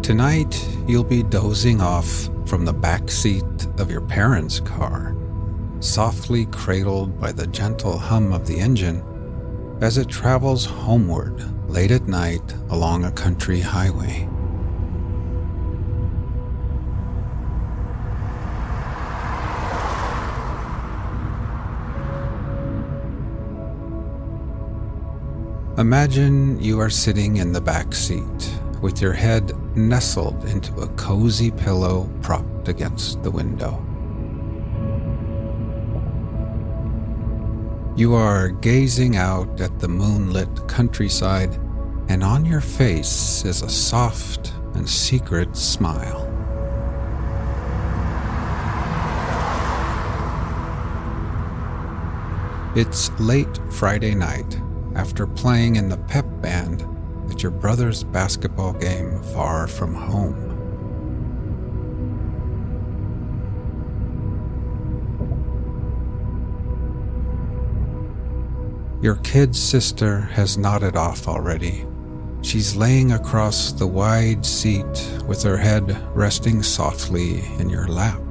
Tonight, you'll be dozing off from the backseat of your parents' car, softly cradled by the gentle hum of the engine as it travels homeward late at night along a country highway. Imagine you are sitting in the back seat with your head nestled into a cozy pillow propped against the window. You are gazing out at the moonlit countryside, and on your face is a soft and secret smile. It's late Friday night, after playing in the pep band at your brother's basketball game far from home. Your kid's sister has nodded off already. She's laying across the wide seat with her head resting softly in your lap.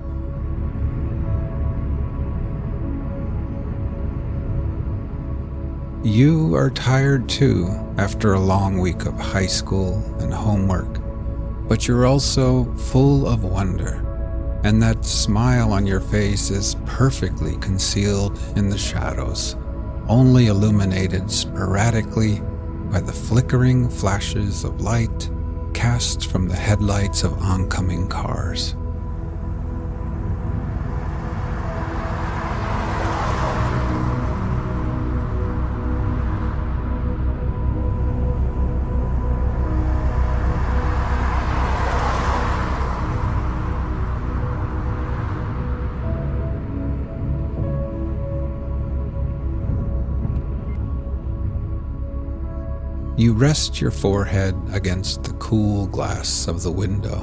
You are tired too after a long week of high school and homework, but you're also full of wonder, and that smile on your face is perfectly concealed in the shadows, only illuminated sporadically by the flickering flashes of light cast from the headlights of oncoming cars. You rest your forehead against the cool glass of the window.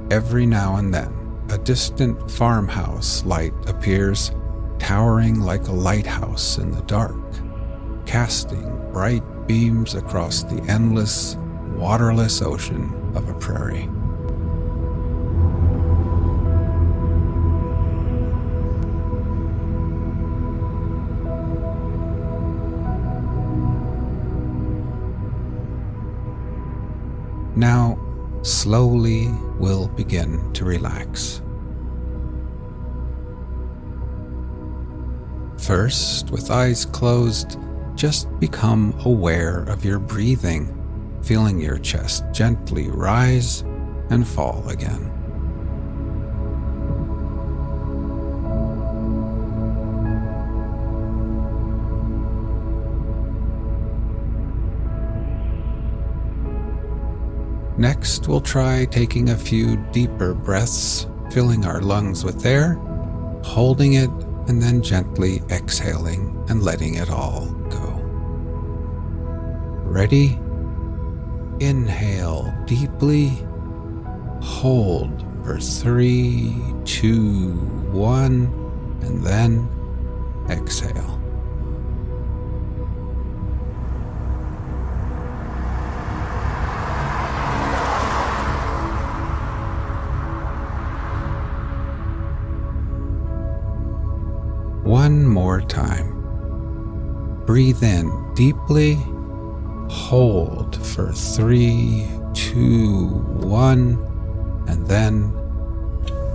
Every now and then, a distant farmhouse light appears, towering like a lighthouse in the dark, casting bright beams across the endless, waterless ocean of a prairie. Now, slowly we'll begin to relax. First, with eyes closed, just become aware of your breathing, feeling your chest gently rise and fall again. Next, we'll try taking a few deeper breaths, filling our lungs with air, holding it, and then gently exhaling and letting it all go. Ready? Inhale deeply, hold for 3, 2, 1, and then exhale. One more time. Breathe in deeply, hold for 3, 2, 1, and then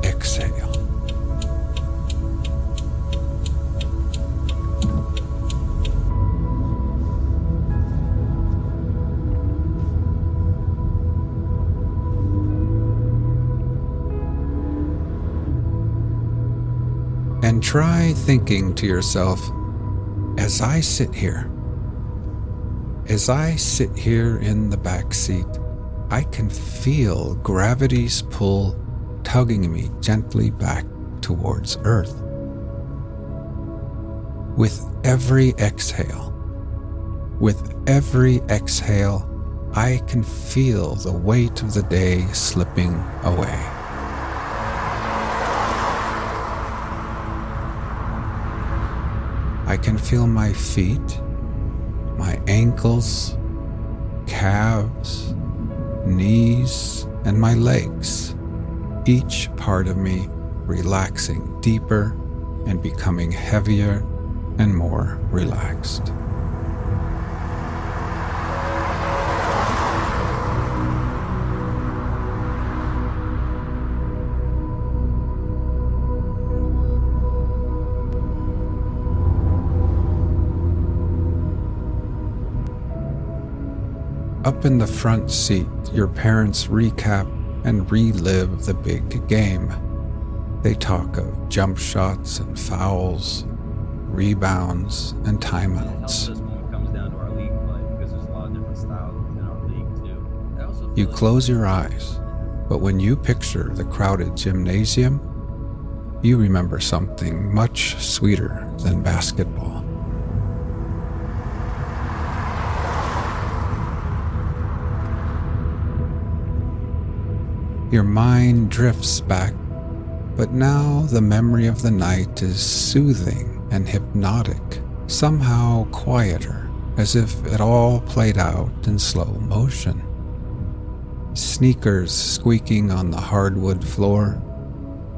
exhale. And try thinking to yourself, as I sit here in the back seat, I can feel gravity's pull tugging me gently back towards Earth. With every exhale, I can feel the weight of the day slipping away. I can feel my feet, my ankles, calves, knees, and my legs, each part of me relaxing deeper and becoming heavier and more relaxed. Up in the front seat, your parents recap and relive the big game. They talk of jump shots and fouls, rebounds and timeouts. You close your eyes, but when you picture the crowded gymnasium, you remember something much sweeter than basketball. Your mind drifts back, but now the memory of the night is soothing and hypnotic, somehow quieter, as if it all played out in slow motion. Sneakers squeaking on the hardwood floor,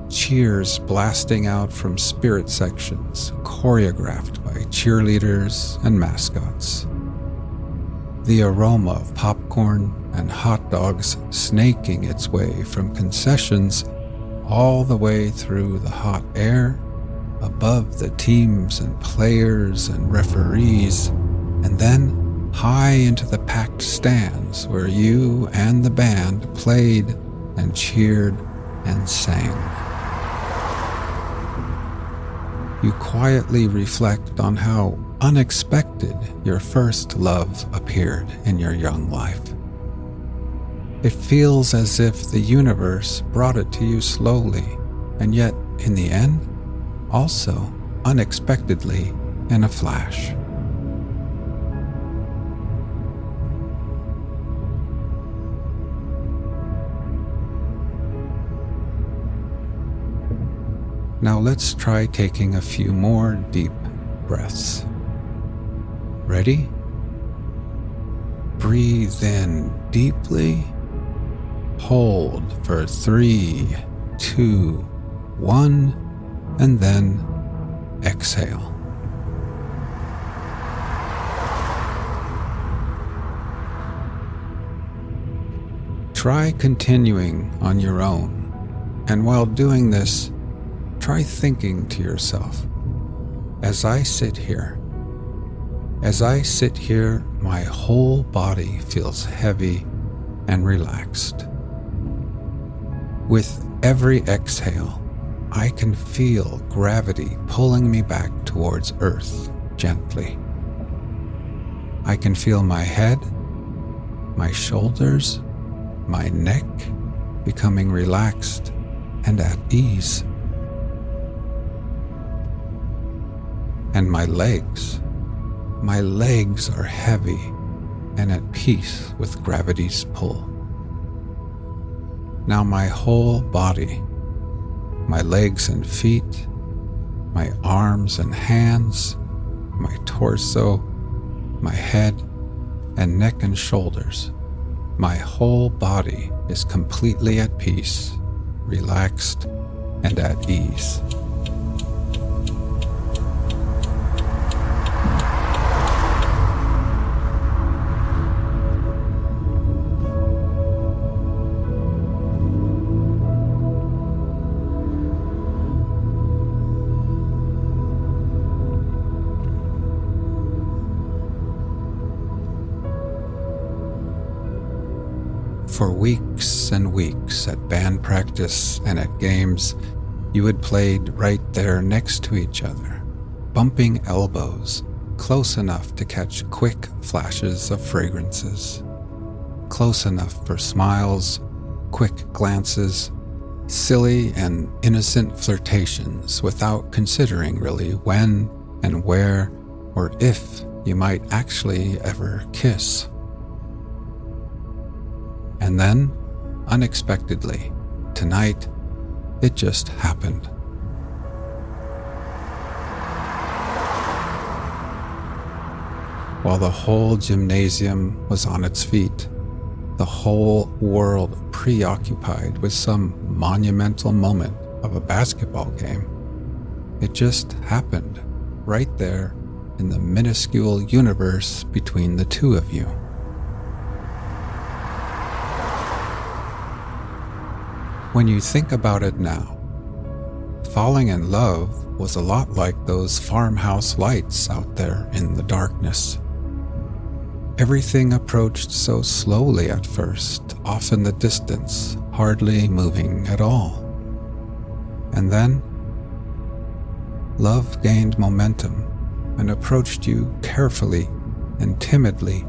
cheers blasting out from spirit sections choreographed by cheerleaders and mascots. The aroma of popcorn and hot dogs snaking its way from concessions all the way through the hot air, above the teams and players and referees, and then high into the packed stands where you and the band played and cheered and sang. You quietly reflect on how unexpected your first love appeared in your young life. It feels as if the universe brought it to you slowly, and yet, in the end, also unexpectedly in a flash. Now let's try taking a few more deep breaths. Ready? Breathe in deeply. Hold for 3, 2, 1, and then exhale. Try continuing on your own, and while doing this, try thinking to yourself, as I sit here, my whole body feels heavy and relaxed. With every exhale, I can feel gravity pulling me back towards Earth gently. I can feel my head, my shoulders, my neck becoming relaxed and at ease. And my legs are heavy and at peace with gravity's pull. Now my whole body, my legs and feet, my arms and hands, my torso, my head and neck and shoulders, my whole body is completely at peace, relaxed, and at ease. For weeks and weeks at band practice and at games, you had played right there next to each other, bumping elbows, close enough to catch quick flashes of fragrances, close enough for smiles, quick glances, silly and innocent flirtations without considering really when and where or if you might actually ever kiss. And then, unexpectedly, tonight, it just happened. while the whole gymnasium was on its feet, the whole world preoccupied with some monumental moment of a basketball game. It just happened right there in the minuscule universe between the two of you. When you think about it now, falling in love was a lot like those farmhouse lights out there in the darkness. Everything approached so slowly at first, off in the distance, hardly moving at all. And then, love gained momentum and approached you carefully and timidly,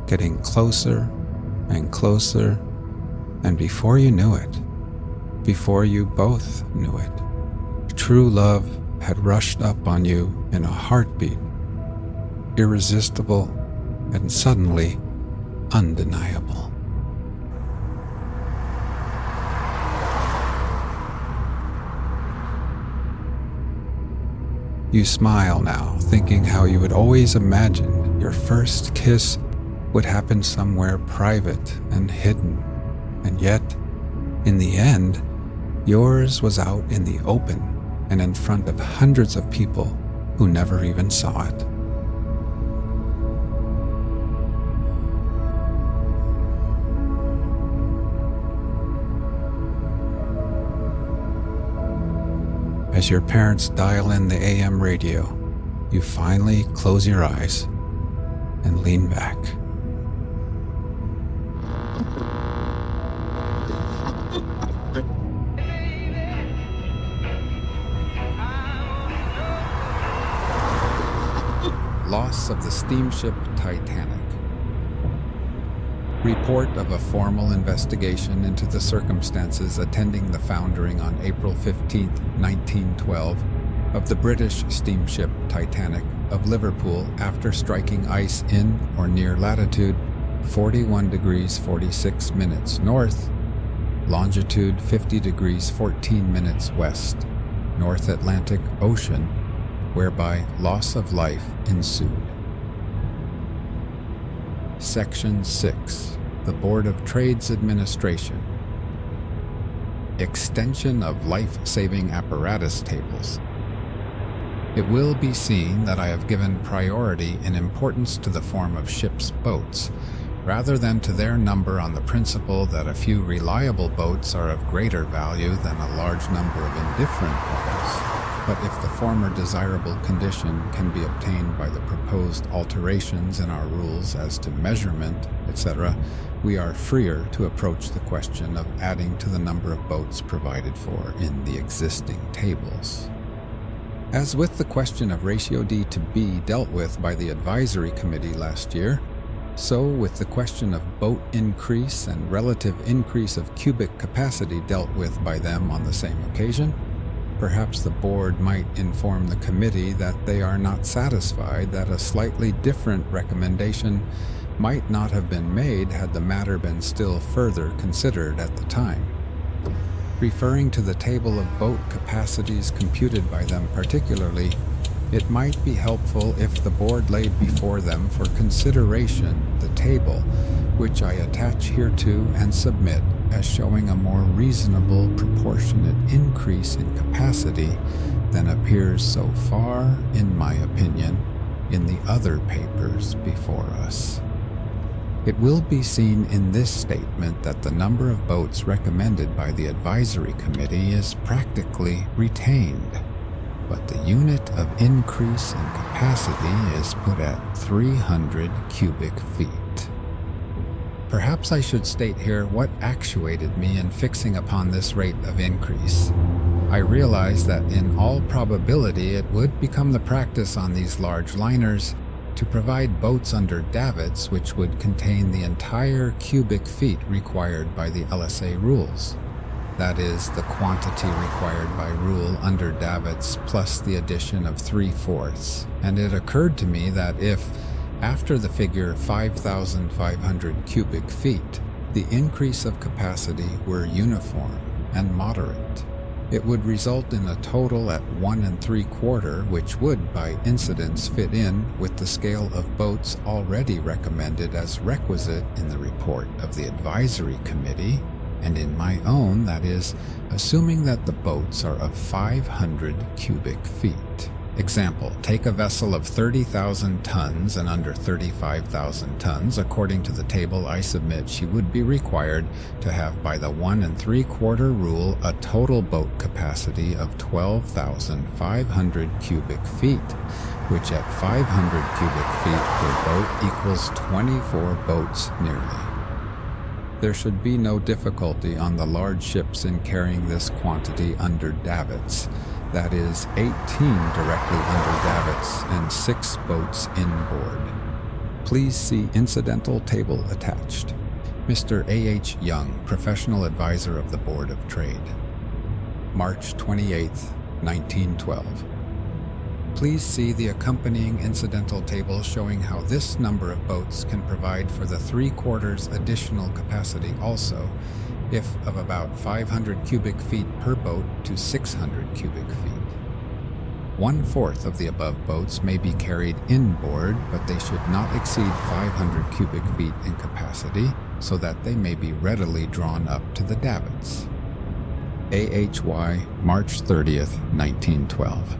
getting closer and closer, and before you knew it, before you both knew it, true love had rushed up on you in a heartbeat, irresistible and suddenly undeniable. You smile now, thinking how you had always imagined your first kiss would happen somewhere private and hidden, and yet, in the end, yours was out in the open and in front of hundreds of people who never even saw it. As your parents dial in the AM radio, you finally close your eyes and lean back. Loss of the steamship Titanic. Report of a formal investigation into the circumstances attending the foundering on April 15, 1912, of the British steamship Titanic of Liverpool after striking ice in or near latitude 41 degrees 46 minutes north, longitude 50 degrees 14 minutes west, North Atlantic Ocean, whereby loss of life ensued. Section 6. The Board of Trade's Administration. Extension of life-saving apparatus tables. It will be seen that I have given priority in importance to the form of ships' boats, rather than to their number on the principle that a few reliable boats are of greater value than a large number of indifferent ones. But if the former desirable condition can be obtained by the proposed alterations in our rules as to measurement, etc., we are freer to approach the question of adding to the number of boats provided for in the existing tables. As with the question of ratio D to B dealt with by the advisory committee last year, so with the question of boat increase and relative increase of cubic capacity dealt with by them on the same occasion, perhaps the board might inform the committee that they are not satisfied that a slightly different recommendation might not have been made had the matter been still further considered at the time. Referring to the table of boat capacities computed by them particularly, it might be helpful if the board laid before them for consideration the table, which I attach hereto and submit as showing a more reasonable proportionate increase in capacity than appears so far, in my opinion, in the other papers before us. It will be seen in this statement that the number of boats recommended by the advisory committee is practically retained, but the unit of increase in capacity is put at 300 cubic feet. Perhaps I should state here what actuated me in fixing upon this rate of increase. I realized that in all probability it would become the practice on these large liners to provide boats under davits which would contain the entire cubic feet required by the LSA rules. That is, the quantity required by rule under davits plus the addition of 3/4. And it occurred to me that if, after the figure 5,500 cubic feet, the increase of capacity were uniform and moderate, It would result in a total at 1 3/4, which would, by incidence, fit in with the scale of boats already recommended as requisite in the report of the advisory committee, and in my own, that is, assuming that the boats are of 500 cubic feet. Example, take a vessel of 30,000 tons and under 35,000 tons. According to the table I submit, she would be required to have, by the 1 3/4 rule, a total boat capacity of 12,500 cubic feet, which at 500 cubic feet per boat equals 24 boats nearly. There should be no difficulty on the large ships in carrying this quantity under davits, that is, 18 directly under davits and 6 boats inboard. Please see incidental table attached. Mr. A.H. Young, Professional Advisor of the Board of Trade. March 28, 1912. Please see the accompanying incidental table showing how this number of boats can provide for the 3/4 additional capacity also, if of about 500 cubic feet per boat to 600 cubic feet. 1/4 of the above boats may be carried inboard, but they should not exceed 500 cubic feet in capacity, so that they may be readily drawn up to the davits. AHY, March 30th, 1912.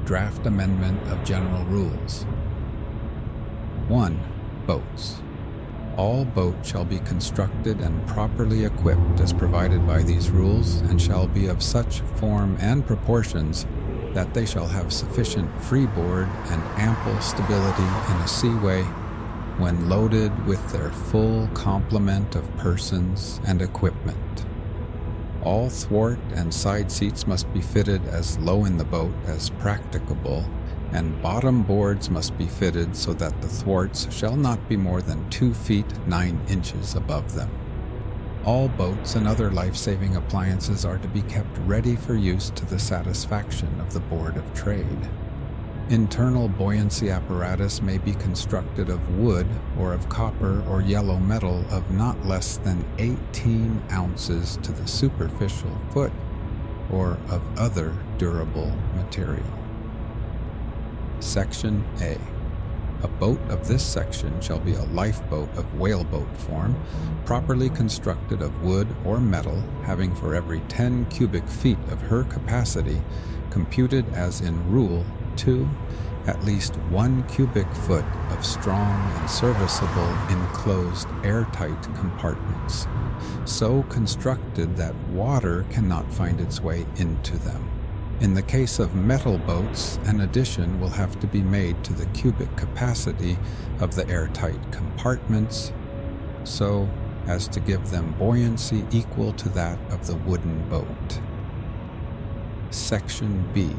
Draft Amendment of General Rules. 1. Boats. All boats shall be constructed and properly equipped as provided by these rules, and shall be of such form and proportions that they shall have sufficient freeboard and ample stability in a seaway when loaded with their full complement of persons and equipment. All thwart and side seats must be fitted as low in the boat as practicable, and bottom boards must be fitted so that the thwarts shall not be more than 2 feet 9 inches above them. All boats and other life-saving appliances are to be kept ready for use to the satisfaction of the Board of Trade. Internal buoyancy apparatus may be constructed of wood or of copper or yellow metal of not less than 18 ounces to the superficial foot, or of other durable material. Section A. A boat of this section shall be a lifeboat of whaleboat form, properly constructed of wood or metal, having for every 10 cubic feet of her capacity, computed as in Rule 2, at least 1 cubic foot of strong and serviceable enclosed airtight compartments, so constructed that water cannot find its way into them. In the case of metal boats, an addition will have to be made to the cubic capacity of the airtight compartments, so as to give them buoyancy equal to that of the wooden boat. Section B.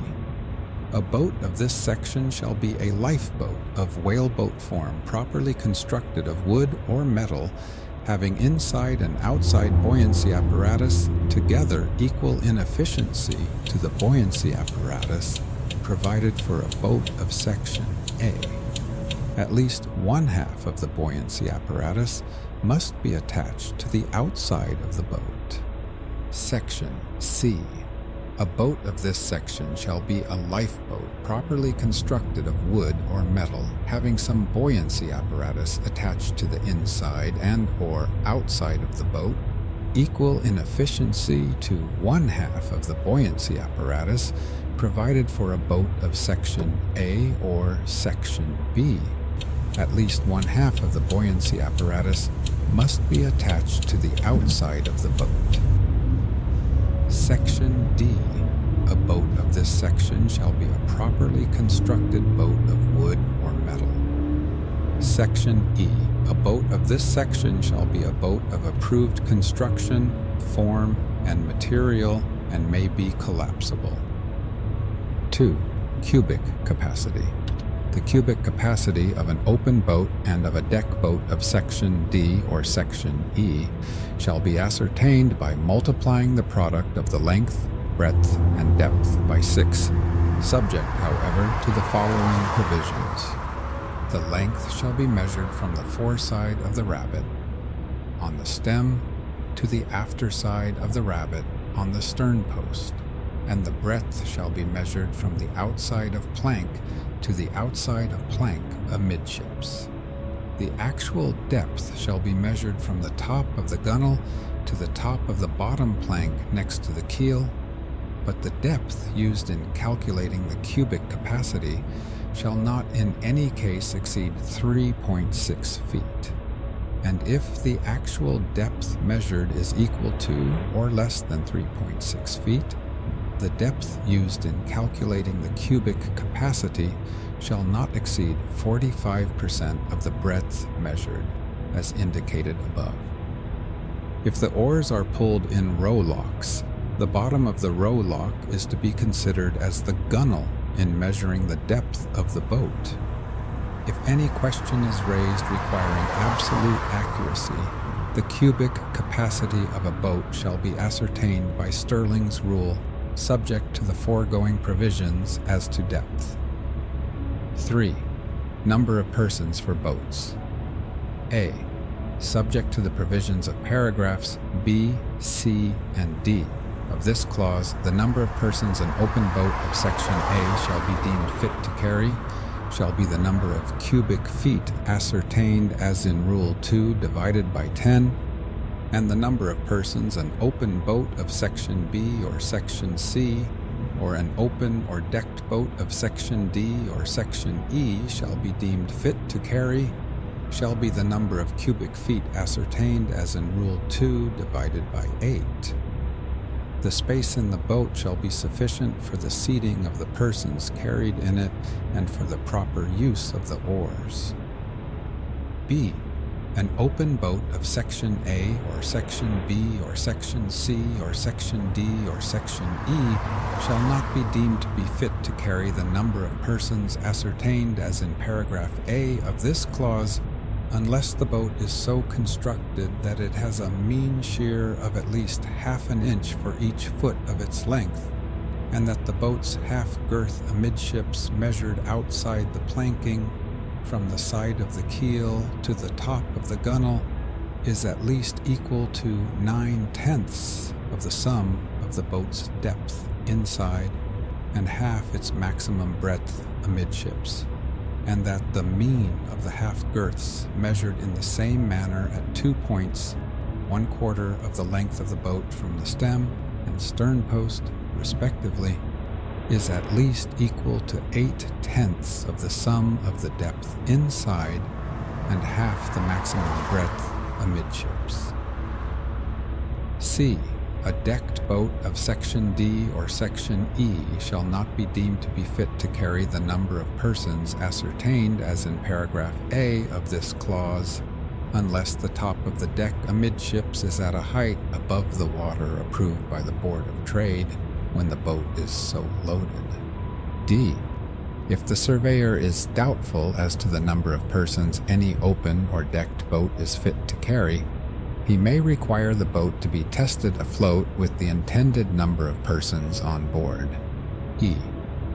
A boat of this section shall be a lifeboat of whaleboat form, properly constructed of wood or metal, having inside and outside buoyancy apparatus together equal in efficiency to the buoyancy apparatus provided for a boat of section A. At least 1/2 of the buoyancy apparatus must be attached to the outside of the boat. Section C. A boat of this section shall be a lifeboat properly constructed of wood or metal, having some buoyancy apparatus attached to the inside and or outside of the boat, equal in efficiency to 1/2 of the buoyancy apparatus provided for a boat of section A or section B. At least 1/2 of the buoyancy apparatus must be attached to the outside of the boat. Section D. A boat of this section shall be a properly constructed boat of wood or metal. Section E. A boat of this section shall be a boat of approved construction, form, and material, and may be collapsible. 2. Cubic capacity. The cubic capacity of an open boat and of a deck boat of section D or section E shall be ascertained by multiplying the product of the length, breadth, and depth by 6, subject, however, to the following provisions. The length shall be measured from the foreside of the rabbet on the stem to the afterside of the rabbet on the stern post, and the breadth shall be measured from the outside of plank to the outside of plank amidships. The actual depth shall be measured from the top of the gunwale to the top of the bottom plank next to the keel, but the depth used in calculating the cubic capacity shall not in any case exceed 3.6 feet. And if the actual depth measured is equal to or less than 3.6 feet, the depth used in calculating the cubic capacity shall not exceed 45% of the breadth measured, as indicated above. If the oars are pulled in row locks, the bottom of the row lock is to be considered as the gunwale in measuring the depth of the boat. If any question is raised requiring absolute accuracy, the cubic capacity of a boat shall be ascertained by Stirling's rule, subject to the foregoing provisions as to depth. 3. Number of persons for boats. A. Subject to the provisions of paragraphs B, C, and D of this clause, the number of persons an open boat of section A shall be deemed fit to carry shall be the number of cubic feet ascertained as in Rule 2 divided by 10, and the number of persons an open boat of section B or section C, or an open or decked boat of section D or section E shall be deemed fit to carry shall be the number of cubic feet ascertained as in Rule 2 divided by 8. The space in the boat shall be sufficient for the seating of the persons carried in it and for the proper use of the oars. B. An open boat of section A or section B or section C or section D or section E shall not be deemed to be fit to carry the number of persons ascertained as in paragraph A of this clause, unless the boat is so constructed that it has a mean shear of at least half an inch for each foot of its length, and that the boat's half girth amidships measured outside the planking from the side of the keel to the top of the gunwale is at least equal to 9/10 of the sum of the boat's depth inside and half its maximum breadth amidships, and that the mean of the half girths measured in the same manner at 2 points, 1/4 of the length of the boat from the stem and stern post, respectively, is at least equal to 8/10 of the sum of the depth inside and half the maximum breadth amidships. C. A decked boat of section D or section E shall not be deemed to be fit to carry the number of persons ascertained as in paragraph A of this clause, unless the top of the deck amidships is at a height above the water approved by the Board of Trade when the boat is so loaded. D. If the surveyor is doubtful as to the number of persons any open or decked boat is fit to carry, he may require the boat to be tested afloat with the intended number of persons on board. E.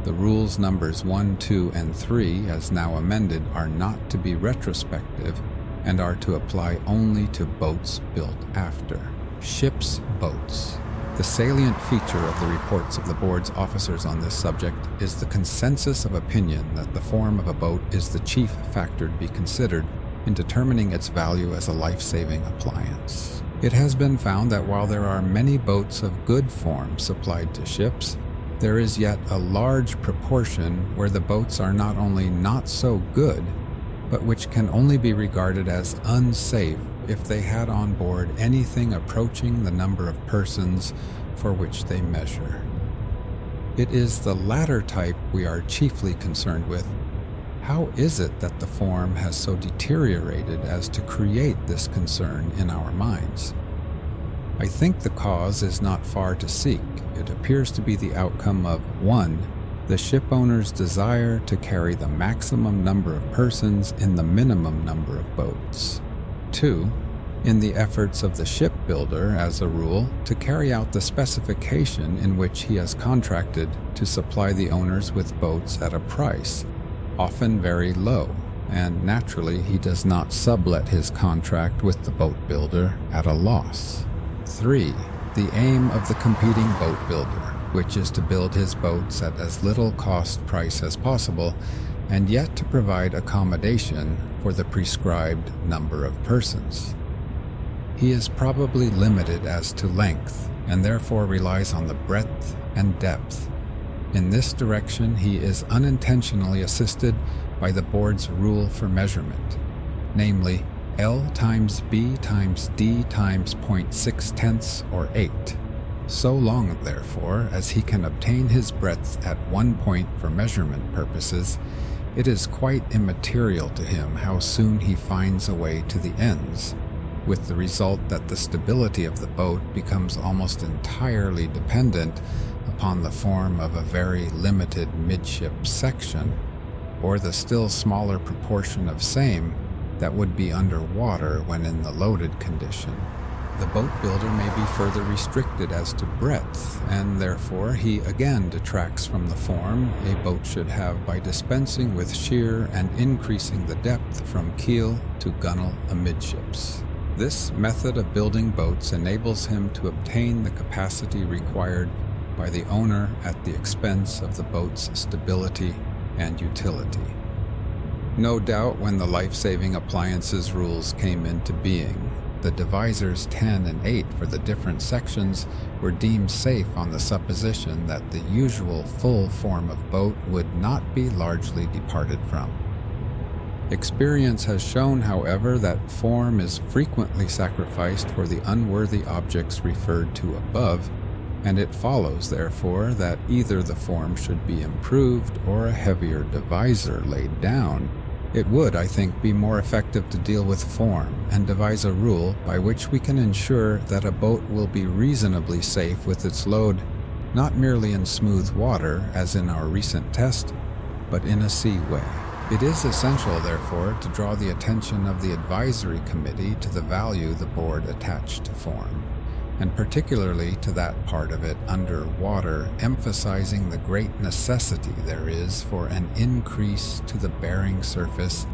The rules numbers 1, 2, and 3, as now amended, are not to be retrospective and are to apply only to boats built after. Ship's boats. The salient feature of the reports of the board's officers on this subject is the consensus of opinion that the form of a boat is the chief factor to be considered in determining its value as a life-saving appliance. It has been found that while there are many boats of good form supplied to ships, there is yet a large proportion where the boats are not only not so good, but which can only be regarded as unsafe if they had on board anything approaching the number of persons for which they measure. It is the latter type we are chiefly concerned with. How is it that the form has so deteriorated as to create this concern in our minds? I think the cause is not far to seek. It appears to be the outcome of 1. The ship owner's desire to carry the maximum number of persons in the minimum number of boats. 2. In the efforts of the shipbuilder, as a rule, to carry out the specification in which he has contracted to supply the owners with boats at a price, often very low, and naturally he does not sublet his contract with the boat builder at a loss. 3. the aim of the competing boat builder, which is to build his boats at as little cost price as possible, and yet to provide accommodation for the prescribed number of persons. He is probably limited as to length, and therefore relies on the breadth and depth. In this direction, he is unintentionally assisted by the board's rule for measurement, namely L times B times D times 0.6 or 8. So long, therefore, as he can obtain his breadth at one point for measurement purposes, it is quite immaterial to him how soon he finds a way to the ends, with the result that the stability of the boat becomes almost entirely dependent upon the form of a very limited midship section, or the still smaller proportion of same that would be underwater when in the loaded condition. The boat builder may be further restricted as to breadth, and therefore he again detracts from the form a boat should have by dispensing with shear and increasing the depth from keel to gunwale amidships. This method of building boats enables him to obtain the capacity required by the owner at the expense of the boat's stability and utility. No doubt when the life-saving appliances rules came into being, the divisors 10 and 8 for the different sections were deemed safe on the supposition that the usual full form of boat would not be largely departed from. Experience has shown, however, that form is frequently sacrificed for the unworthy objects referred to above, and it follows, therefore, that either the form should be improved or a heavier divisor laid down. It would, I think, be more effective to deal with form and devise a rule by which we can ensure that a boat will be reasonably safe with its load, not merely in smooth water, as in our recent test, but in a seaway. It is essential, therefore, to draw the attention of the advisory committee to the value the board attached to form, and particularly to that part of it under water, emphasizing the great necessity there is for an increase to the bearing surface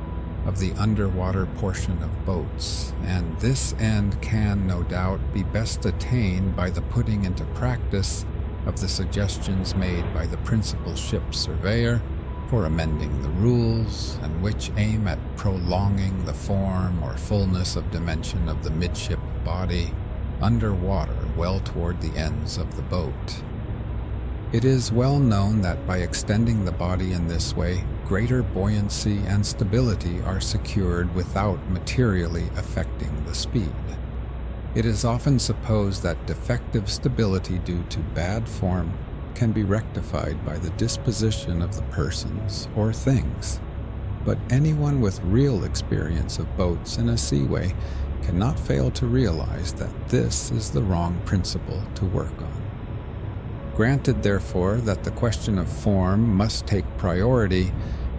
of the underwater portion of boats, and this end can, no doubt, be best attained by the putting into practice of the suggestions made by the principal ship surveyor for amending the rules, and which aim at prolonging the form or fullness of dimension of the midship body underwater well toward the ends of the boat. It is well known that by extending the body in this way, greater buoyancy and stability are secured without materially affecting the speed. It is often supposed that defective stability due to bad form can be rectified by the disposition of the persons or things, but anyone with real experience of boats in a seaway cannot fail to realize that this is the wrong principle to work on. Granted, therefore, that the question of form must take priority,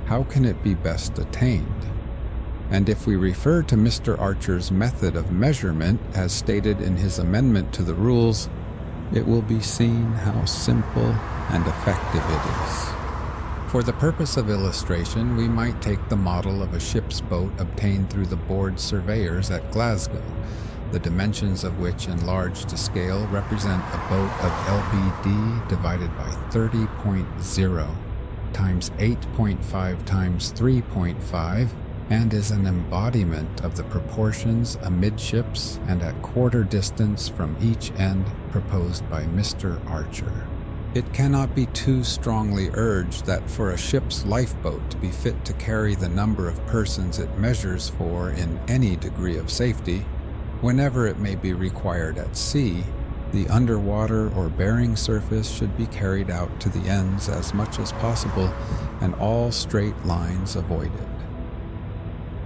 how can it be best attained? And if we refer to Mr. Archer's method of measurement as stated in his amendment to the rules, it will be seen how simple and effective it is. For the purpose of illustration, we might take the model of a ship's boat obtained through the board surveyors at Glasgow, the dimensions of which enlarged to scale represent a boat of LBD divided by 30.0 times 8.5 times 3.5, and is an embodiment of the proportions amidships and at quarter distance from each end proposed by Mr. Archer. It cannot be too strongly urged that for a ship's lifeboat to be fit to carry the number of persons it measures for in any degree of safety, whenever it may be required at sea, the underwater or bearing surface should be carried out to the ends as much as possible and all straight lines avoided.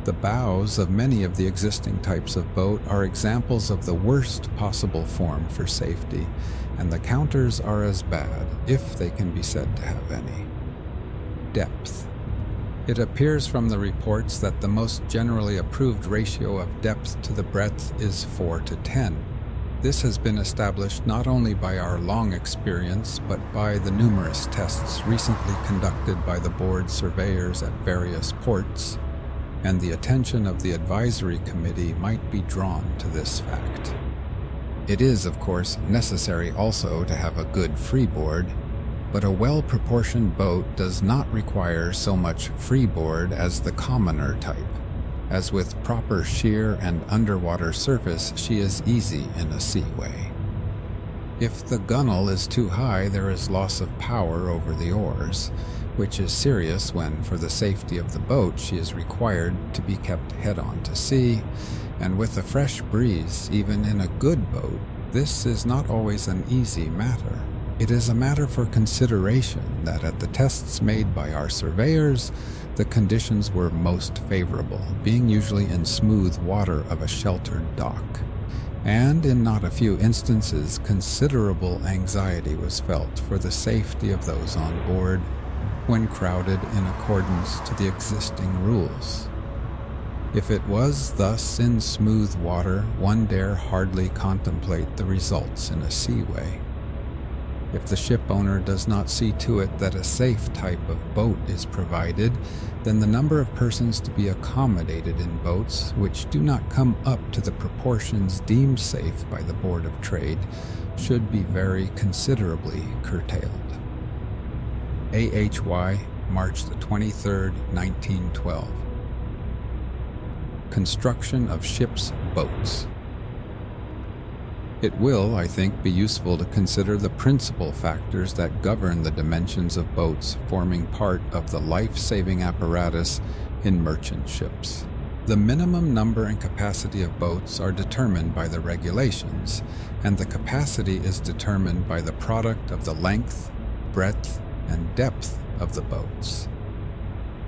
The bows of many of the existing types of boat are examples of the worst possible form for safety, and the counters are as bad, if they can be said to have any. Depth. It appears from the reports that the most generally approved ratio of depth to the breadth is 4:10. This has been established not only by our long experience, but by the numerous tests recently conducted by the board surveyors at various ports, and the attention of the advisory committee might be drawn to this fact. It is, of course, necessary also to have a good freeboard, but a well-proportioned boat does not require so much freeboard as the commoner type, as with proper sheer and underwater surface she is easy in a seaway. If the gunwale is too high, there is loss of power over the oars, which is serious when, for the safety of the boat, she is required to be kept head-on to sea, and with a fresh breeze, even in a good boat, this is not always an easy matter. It is a matter for consideration that at the tests made by our surveyors, the conditions were most favorable, being usually in smooth water of a sheltered dock. And in not a few instances, considerable anxiety was felt for the safety of those on board when crowded in accordance to the existing rules. If it was thus in smooth water, one dare hardly contemplate the results in a seaway. If the ship owner does not see to it that a safe type of boat is provided, then the number of persons to be accommodated in boats which do not come up to the proportions deemed safe by the Board of Trade should be very considerably curtailed. AHY, March the 23rd, 1912. Construction of ships' boats. It will, I think, be useful to consider the principal factors that govern the dimensions of boats forming part of the life-saving apparatus in merchant ships. The minimum number and capacity of boats are determined by the regulations, and the capacity is determined by the product of the length, breadth, and depth of the boats.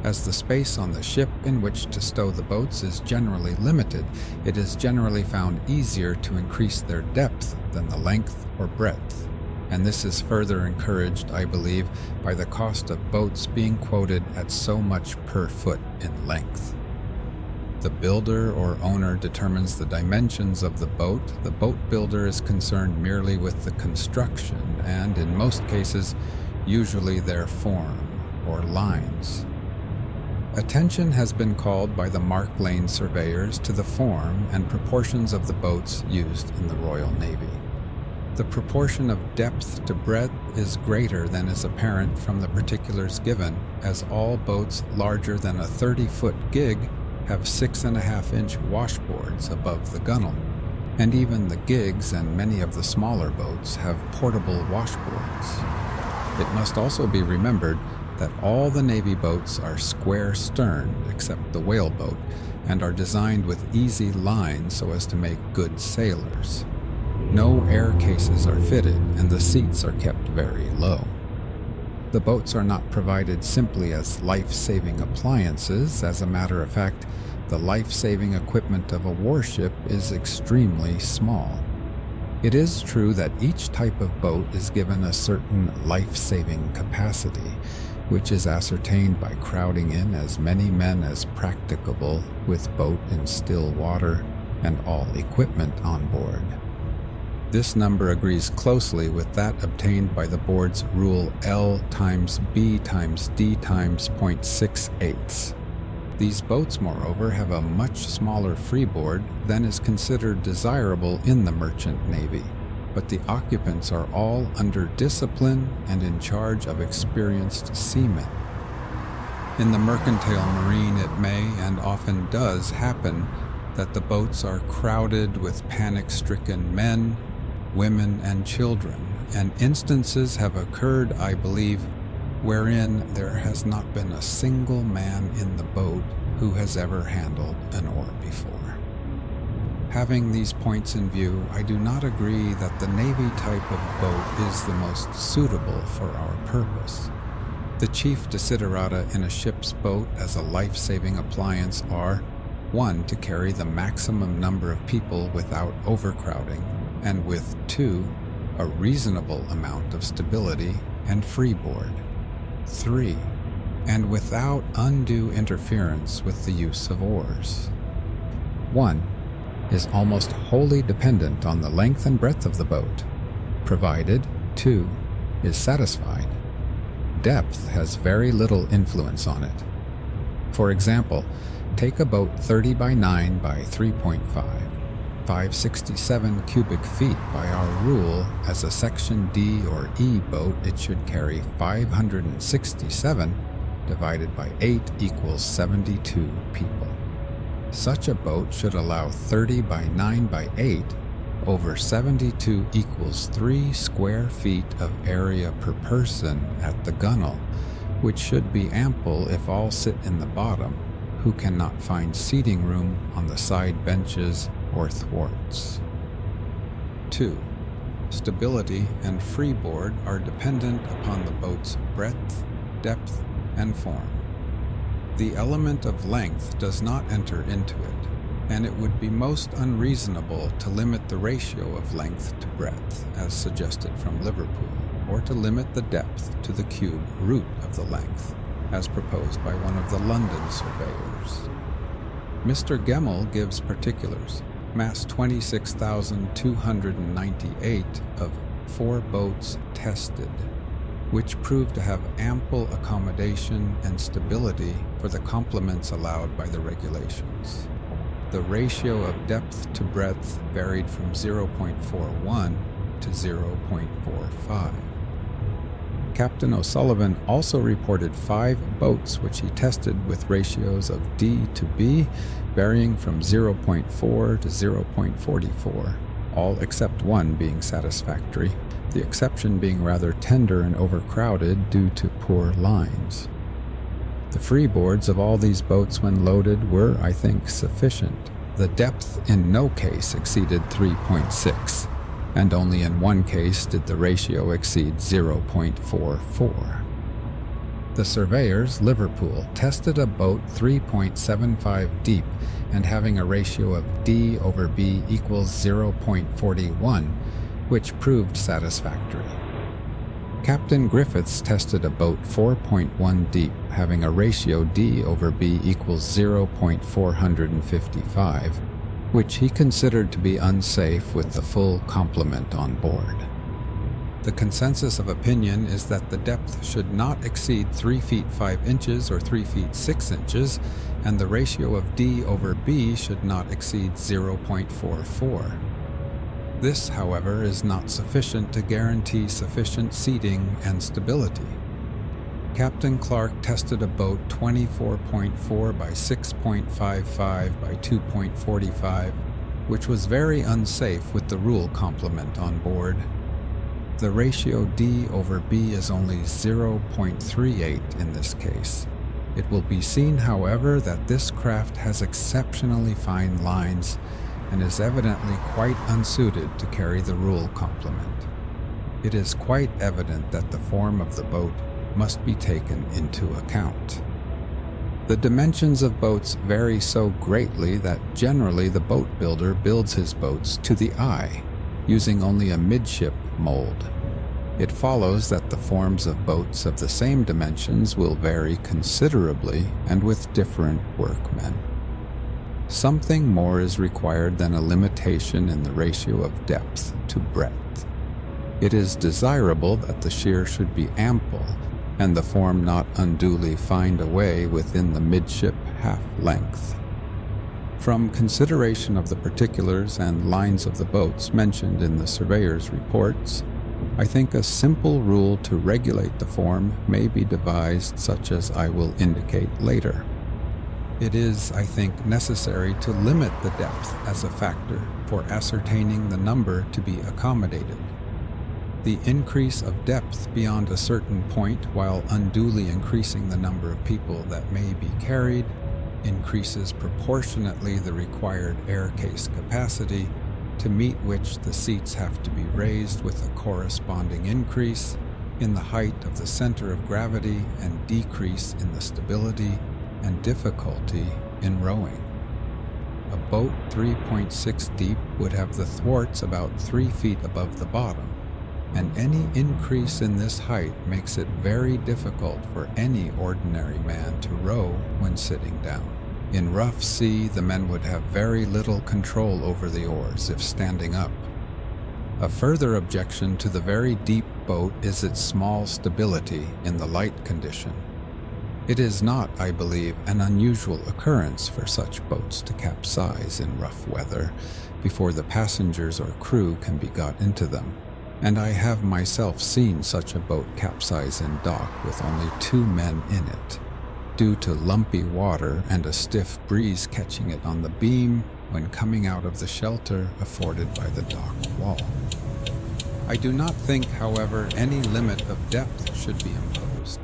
As the space on the ship in which to stow the boats is generally limited, it is generally found easier to increase their depth than the length or breadth, and this is further encouraged, I believe, by the cost of boats being quoted at so much per foot in length. The builder or owner determines the dimensions of the boat builder is concerned merely with the construction and, in most cases, usually their form or lines. Attention has been called by the Mark Lane surveyors to the form and proportions of the boats used in the Royal Navy. The proportion of depth to breadth is greater than is apparent from the particulars given, as all boats larger than a 30-foot gig have 6.5-inch washboards above the gunwale, and even the gigs and many of the smaller boats have portable washboards. It must also be remembered that all the Navy boats are square-sterned except the whaleboat, and are designed with easy lines so as to make good sailors. No air cases are fitted, and the seats are kept very low. The boats are not provided simply as life-saving appliances. As a matter of fact, the life-saving equipment of a warship is extremely small. It is true that each type of boat is given a certain life-saving capacity, which is ascertained by crowding in as many men as practicable with boat in still water and all equipment on board. This number agrees closely with that obtained by the board's rule L times B times D times 0.68. These boats, moreover, have a much smaller freeboard than is considered desirable in the merchant navy, but the occupants are all under discipline and in charge of experienced seamen. In the mercantile marine, it may and often does happen that the boats are crowded with panic-stricken men, women, and children, and instances have occurred, I believe, wherein there has not been a single man in the boat who has ever handled an oar before. Having these points in view, I do not agree that the Navy type of boat is the most suitable for our purpose. The chief desiderata in a ship's boat as a life-saving appliance are: 1. To carry the maximum number of people without overcrowding, and with 2. A reasonable amount of stability and freeboard. 3. And without undue interference with the use of oars. 1. Is almost wholly dependent on the length and breadth of the boat, provided 2. Is satisfied. Depth has very little influence on it. For example, take a boat 30 by 9 by 3.5. 567 cubic feet by our rule, as a Section D or E boat, it should carry 567 divided by 8 equals 72 people. Such a boat should allow 30 by 9 by 8 over 72 equals 3 square feet of area per person at the gunwale, which should be ample if all sit in the bottom, who cannot find seating room on the side benches or thwarts. 2. Stability and freeboard are dependent upon the boat's breadth, depth, and form. The element of length does not enter into it, and it would be most unreasonable to limit the ratio of length to breadth, as suggested from Liverpool, or to limit the depth to the cube root of the length, as proposed by one of the London surveyors. Mr. Gemmell gives particulars, mass 26,298 of 4 boats tested, which proved to have ample accommodation and stability for the complements allowed by the regulations. The ratio of depth to breadth varied from 0.41 to 0.45. Captain O'Sullivan also reported 5 boats which he tested with ratios of D to B varying from 0.4 to 0.44, all except one being satisfactory, the exception being rather tender and overcrowded due to poor lines. The freeboards of all these boats when loaded were, I think, sufficient. The depth in no case exceeded 3.6, and only in one case did the ratio exceed 0.44. The surveyors, Liverpool, tested a boat 3.75 deep and having a ratio of D over B equals 0.41, which proved satisfactory. Captain Griffiths tested a boat 4.1 deep, having a ratio D over B equals 0.455, which he considered to be unsafe with the full complement on board. The consensus of opinion is that the depth should not exceed 3 feet 5 inches or 3 feet 6 inches, and the ratio of D over B should not exceed 0.44. This, however, is not sufficient to guarantee sufficient seating and stability. Captain Clark tested a boat 24.4 by 6.55 by 2.45, which was very unsafe with the rule complement on board. The ratio D over B is only 0.38 in this case. It will be seen, however, that this craft has exceptionally fine lines and is evidently quite unsuited to carry the rule complement. It is quite evident that the form of the boat must be taken into account. The dimensions of boats vary so greatly that generally the boat builder builds his boats to the eye, using only a midship mold. It follows that the forms of boats of the same dimensions will vary considerably and with different workmen. Something more is required than a limitation in the ratio of depth to breadth. It is desirable that the sheer should be ample, and the form not unduly find a way within the midship half length. From consideration of the particulars and lines of the boats mentioned in the surveyor's reports, I think a simple rule to regulate the form may be devised, such as I will indicate later. It is, I think, necessary to limit the depth as a factor for ascertaining the number to be accommodated. The increase of depth beyond a certain point, while unduly increasing the number of people that may be carried, increases proportionately the required air case capacity, to meet which the seats have to be raised with a corresponding increase in the height of the center of gravity and decrease in the stability and difficulty in rowing. A boat 3.6 deep would have the thwarts about 3 feet above the bottom, and any increase in this height makes it very difficult for any ordinary man to row when sitting down. In rough sea, the men would have very little control over the oars if standing up. A further objection to the very deep boat is its small stability in the light condition. It is not, I believe, an unusual occurrence for such boats to capsize in rough weather, before the passengers or crew can be got into them, and I have myself seen such a boat capsize in dock with only 2 men in it, due to lumpy water and a stiff breeze catching it on the beam when coming out of the shelter afforded by the dock wall. I do not think, however, any limit of depth should be imposed,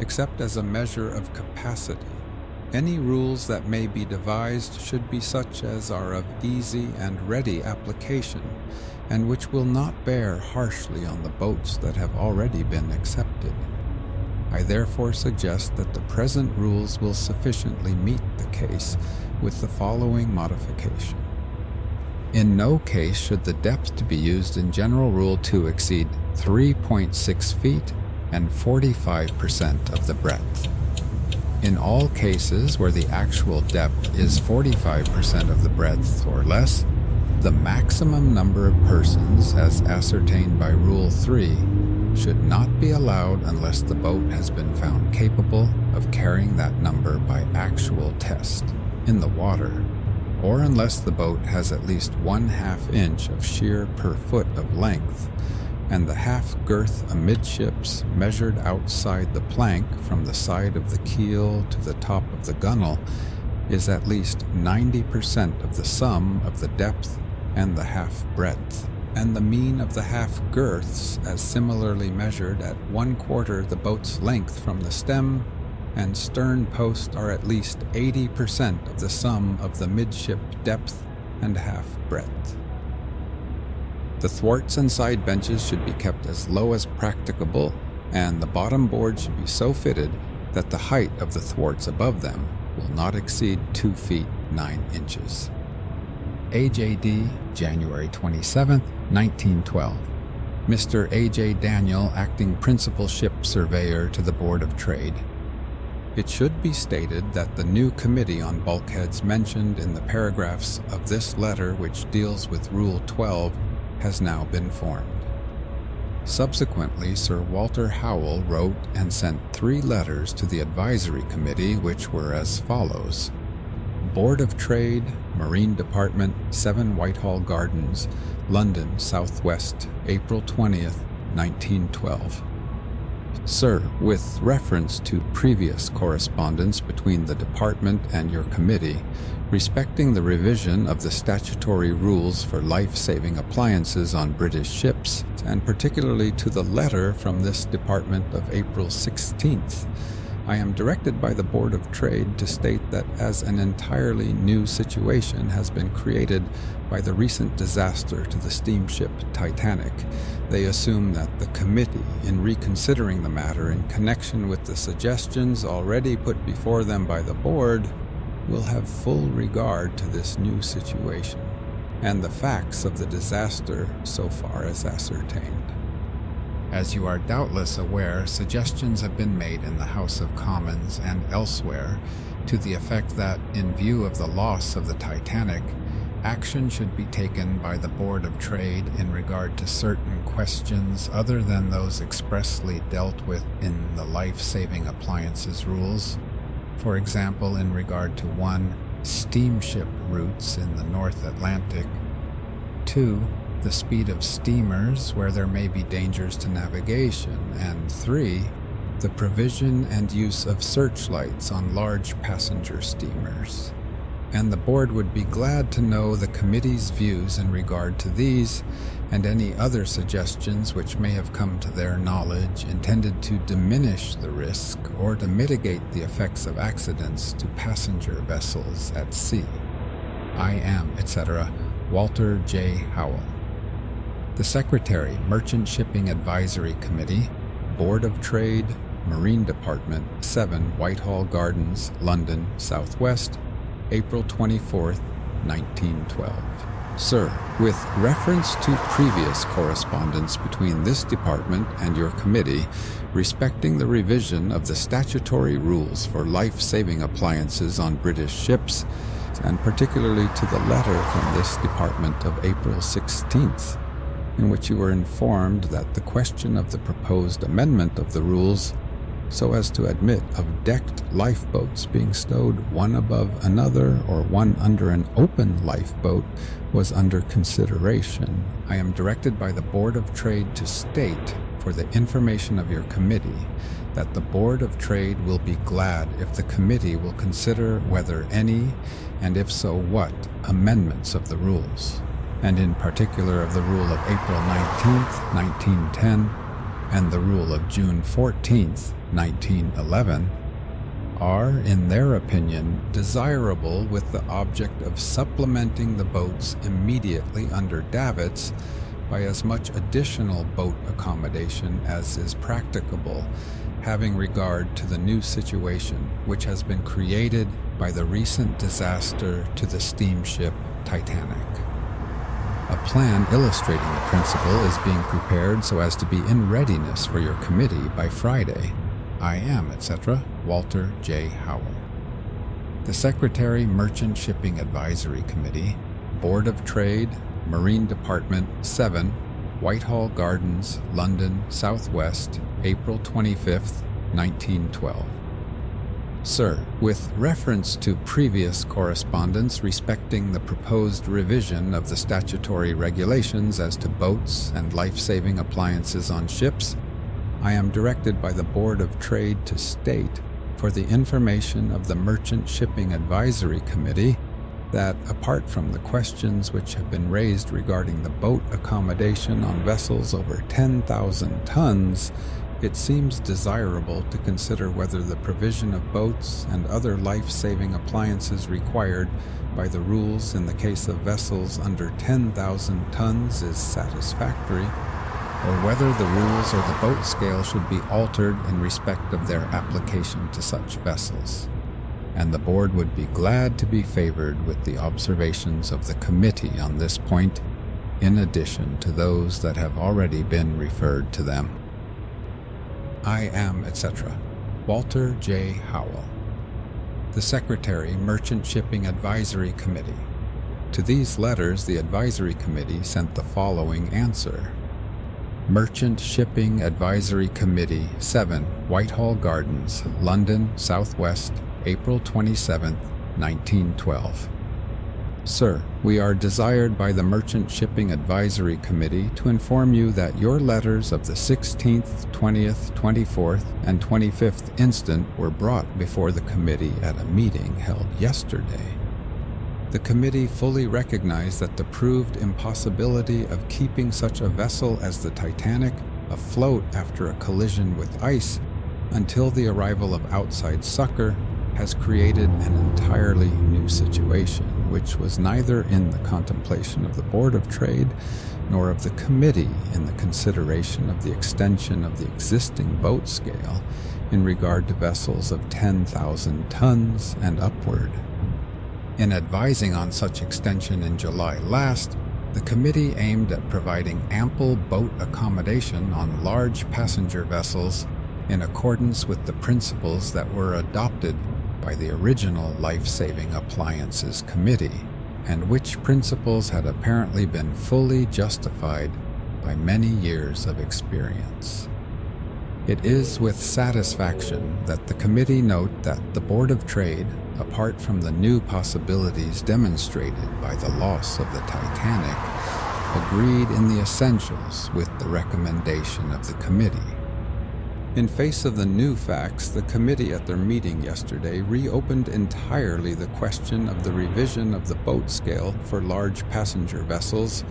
except as a measure of capacity. Any rules that may be devised should be such as are of easy and ready application, and which will not bear harshly on the boats that have already been accepted. I therefore suggest that the present rules will sufficiently meet the case with the following modification. In no case should the depth to be used in General Rule 2 exceed 3.6 feet and 45% of the breadth. In all cases where the actual depth is 45% of the breadth or less, the maximum number of persons, as ascertained by Rule 3, should not be allowed unless the boat has been found capable of carrying that number by actual test in the water, or unless the boat has at least 1/2 inch of shear per foot of length, and the half girth amidships measured outside the plank from the side of the keel to the top of the gunwale is at least 90% of the sum of the depth and the half breadth, and the mean of the half girths as similarly measured at 1/4 the boat's length from the stem and stern post are at least 80% of the sum of the midship depth and half breadth. The thwarts and side benches should be kept as low as practicable, and the bottom board should be so fitted that the height of the thwarts above them will not exceed 2 feet 9 inches. AJD, January 27, 1912. Mr. A.J. Daniel, Acting Principal Ship Surveyor to the Board of Trade. It should be stated that the new committee on bulkheads mentioned in the paragraphs of this letter, which deals with Rule 12, has now been formed. Subsequently, Sir Walter Howell wrote and sent 3 letters to the Advisory Committee, which were as follows. Board of Trade, Marine Department, 7 Whitehall Gardens, London, S.W., April 20th, 1912. Sir, with reference to previous correspondence between the Department and your Committee, respecting the revision of the statutory rules for life-saving appliances on British ships, and particularly to the letter from this Department of April 16th, I am directed by the Board of Trade to state that as an entirely new situation has been created by the recent disaster to the steamship Titanic, they assume that the Committee, in reconsidering the matter in connection with the suggestions already put before them by the Board, will have full regard to this new situation and the facts of the disaster so far as ascertained. As you are doubtless aware, suggestions have been made in the House of Commons and elsewhere to the effect that, in view of the loss of the Titanic, action should be taken by the Board of Trade in regard to certain questions other than those expressly dealt with in the life-saving appliances rules. For example, in regard to 1. Steamship routes in the North Atlantic, 2. the speed of steamers where there may be dangers to navigation, and 3. the provision and use of searchlights on large passenger steamers. And the Board would be glad to know the Committee's views in regard to these and any other suggestions which may have come to their knowledge intended to diminish the risk or to mitigate the effects of accidents to passenger vessels at sea. I am, etc., Walter J. Howell. The Secretary, Merchant Shipping Advisory Committee, Board of Trade, Marine Department, 7 Whitehall Gardens, London, S.W., April 24th, 1912. Sir, with reference to previous correspondence between this department and your committee respecting the revision of the statutory rules for life-saving appliances on British ships, and particularly to the letter from this department of April 16th, in which you were informed that the question of the proposed amendment of the rules so as to admit of decked lifeboats being stowed one above another or one under an open lifeboat was under consideration, I am directed by the Board of Trade to state, for the information of your committee, that the Board of Trade will be glad if the committee will consider whether any, and if so what, amendments of the rules, and in particular of the rule of April 19th, 1910, and the rule of June 14th, 1911, are, in their opinion, desirable with the object of supplementing the boats immediately under davits by as much additional boat accommodation as is practicable, having regard to the new situation which has been created by the recent disaster to the steamship Titanic. A plan illustrating the principle is being prepared so as to be in readiness for your committee by Friday. I am, etc., Walter J. Howell. The Secretary, Merchant Shipping Advisory Committee, Board of Trade, Marine Department, 7, Whitehall Gardens, London, Southwest, April 25th, 1912. Sir, with reference to previous correspondence respecting the proposed revision of the statutory regulations as to boats and life-saving appliances on ships, I am directed by the Board of Trade to state, for the information of the Merchant Shipping Advisory Committee, that apart from the questions which have been raised regarding the boat accommodation on vessels over 10,000 tons, it seems desirable to consider whether the provision of boats and other life-saving appliances required by the rules in the case of vessels under 10,000 tons is satisfactory, or whether the rules or the boat scale should be altered in respect of their application to such vessels. And the Board would be glad to be favored with the observations of the committee on this point, in addition to those that have already been referred to them. I am, etc., Walter J. Howell. The Secretary, Merchant Shipping Advisory Committee. To these letters, the Advisory Committee sent the following answer. Merchant Shipping Advisory Committee, 7, Whitehall Gardens, London, Southwest, April 27, 1912. Sir, we are desired by the Merchant Shipping Advisory Committee to inform you that your letters of the 16th, 20th, 24th, and 25th instant were brought before the committee at a meeting held yesterday. The committee fully recognized that the proved impossibility of keeping such a vessel as the Titanic afloat after a collision with ice until the arrival of outside succor has created an entirely new situation, which was neither in the contemplation of the Board of Trade nor of the committee in the consideration of the extension of the existing boat scale in regard to vessels of 10,000 tons and upward. In advising on such extension in July last, the committee aimed at providing ample boat accommodation on large passenger vessels in accordance with the principles that were adopted by the original Life-Saving Appliances Committee, and which principles had apparently been fully justified by many years of experience. It is with satisfaction that the committee note that the Board of Trade, apart from the new possibilities demonstrated by the loss of the Titanic, agreed in the essentials with the recommendation of the committee. In face of the new facts, the committee at their meeting yesterday reopened entirely the question of the revision of the boat scale for large passenger vessels,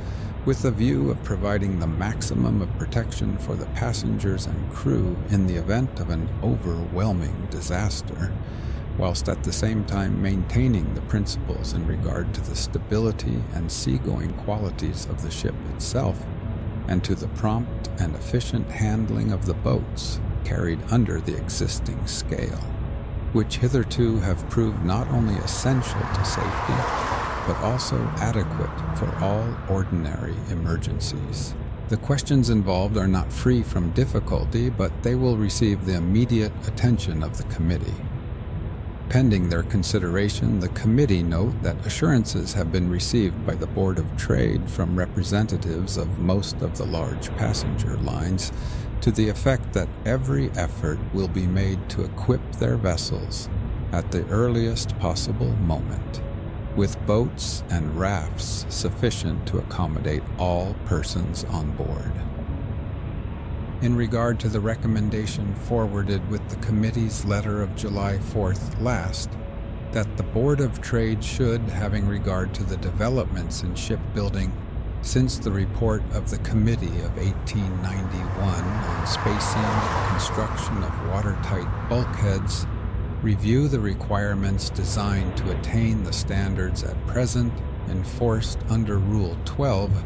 with a view of providing the maximum of protection for the passengers and crew in the event of an overwhelming disaster, whilst at the same time maintaining the principles in regard to the stability and seagoing qualities of the ship itself, and to the prompt and efficient handling of the boats carried under the existing scale, which hitherto have proved not only essential to safety, but also adequate for all ordinary emergencies. The questions involved are not free from difficulty, but they will receive the immediate attention of the committee. Pending their consideration, the committee note that assurances have been received by the Board of Trade from representatives of most of the large passenger lines to the effect that every effort will be made to equip their vessels at the earliest possible moment, with boats and rafts sufficient to accommodate all persons on board. In regard to the recommendation forwarded with the committee's letter of July 4th last, that the Board of Trade should, having regard to the developments in shipbuilding since the report of the Committee of 1891 on spacing and construction of watertight bulkheads, review the requirements designed to attain the standards at present enforced under Rule 12,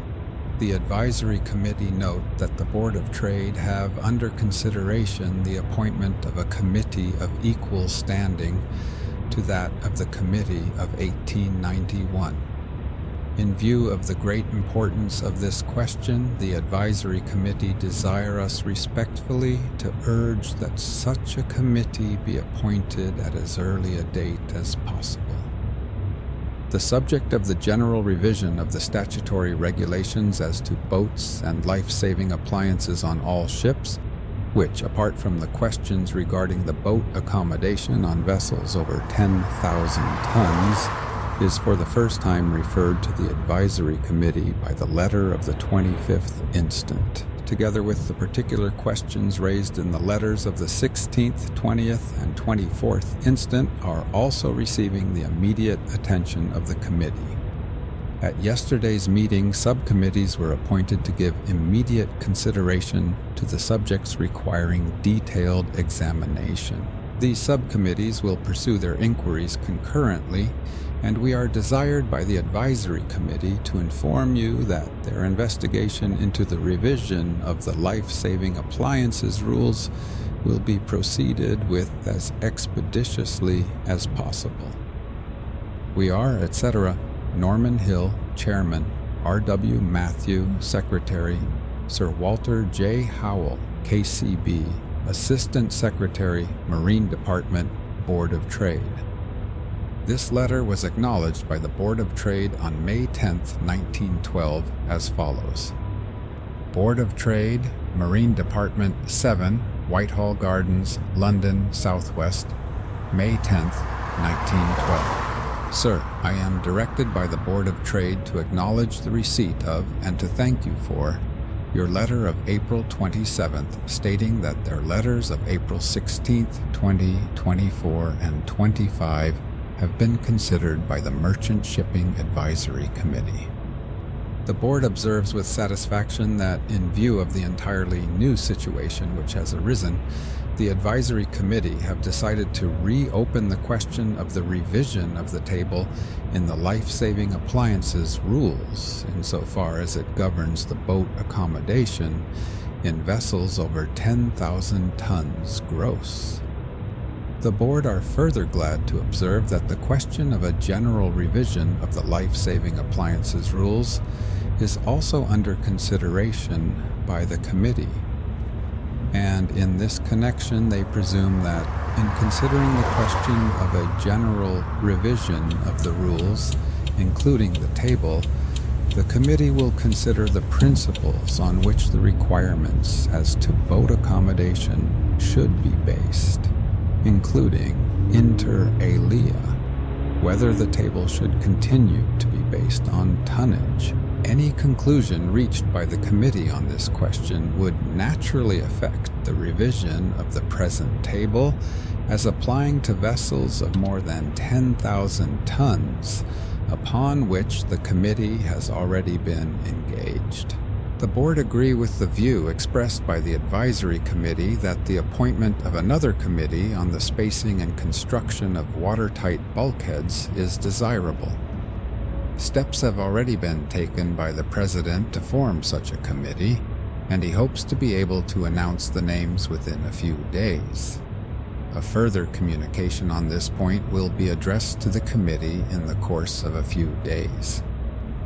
the Advisory Committee note that the Board of Trade have under consideration the appointment of a committee of equal standing to that of the Committee of 1891. In view of the great importance of this question, the Advisory Committee desire us respectfully to urge that such a committee be appointed at as early a date as possible. The subject of the general revision of the statutory regulations as to boats and life-saving appliances on all ships, which, apart from the questions regarding the boat accommodation on vessels over 10,000 tons, is for the first time referred to the Advisory Committee by the letter of the 25th instant, together with the particular questions raised in the letters of the 16th, 20th, and 24th instant, are also receiving the immediate attention of the committee. At yesterday's meeting, subcommittees were appointed to give immediate consideration to the subjects requiring detailed examination. These subcommittees will pursue their inquiries concurrently, and we are desired by the Advisory Committee to inform you that their investigation into the revision of the life-saving appliances rules will be proceeded with as expeditiously as possible. We are, etc., Norman Hill, Chairman, R.W. Matthew, Secretary, Sir Walter J. Howell, KCB, Assistant Secretary, Marine Department, Board of Trade. This letter was acknowledged by the Board of Trade on May 10, 1912, as follows. Board of Trade, Marine Department 7, Whitehall Gardens, London, S.W., May 10, 1912. Sir, I am directed by the Board of Trade to acknowledge the receipt of, and to thank you for, your letter of April 27th, stating that their letters of April 16th, 20, 24, and 25 have been considered by the Merchant Shipping Advisory Committee. The Board observes with satisfaction that, in view of the entirely new situation which has arisen, the Advisory Committee have decided to reopen the question of the revision of the table in the life-saving appliances rules, insofar as it governs the boat accommodation in vessels over 10,000 tons gross. The Board are further glad to observe that the question of a general revision of the life-saving appliances rules is also under consideration by the Committee, and in this connection they presume that, in considering the question of a general revision of the rules, including the table, the Committee will consider the principles on which the requirements as to boat accommodation should be based, including, inter alia, whether the table should continue to be based on tonnage. Any conclusion reached by the Committee on this question would naturally affect the revision of the present table as applying to vessels of more than 10,000 tons, upon which the Committee has already been engaged. The Board agree with the view expressed by the Advisory Committee that the appointment of another committee on the spacing and construction of watertight bulkheads is desirable. Steps have already been taken by the President to form such a committee, and he hopes to be able to announce the names within a few days. A further communication on this point will be addressed to the committee in the course of a few days.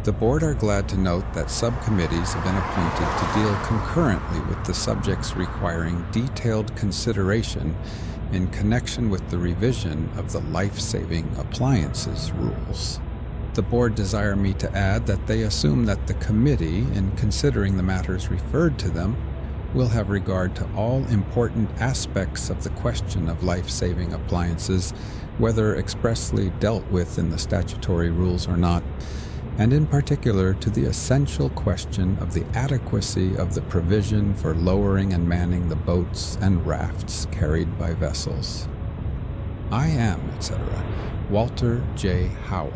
The Board are glad to note that subcommittees have been appointed to deal concurrently with the subjects requiring detailed consideration in connection with the revision of the life-saving appliances rules. The Board desire me to add that they assume that the Committee, in considering the matters referred to them, will have regard to all important aspects of the question of life-saving appliances, whether expressly dealt with in the statutory rules or not, and in particular to the essential question of the adequacy of the provision for lowering and manning the boats and rafts carried by vessels. I am, etc., Walter J. Howell,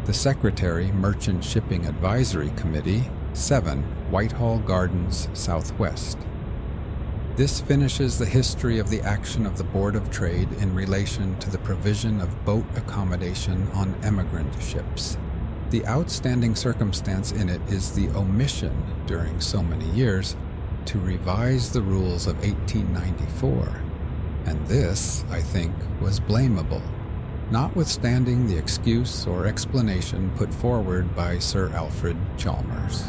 the Secretary, Merchant Shipping Advisory Committee, 7 Whitehall Gardens, Southwest. This finishes the history of the action of the Board of Trade in relation to the provision of boat accommodation on emigrant ships. The outstanding circumstance in it is the omission, during so many years, to revise the rules of 1894, and this, I think, was blamable, notwithstanding the excuse or explanation put forward by Sir Alfred Chalmers.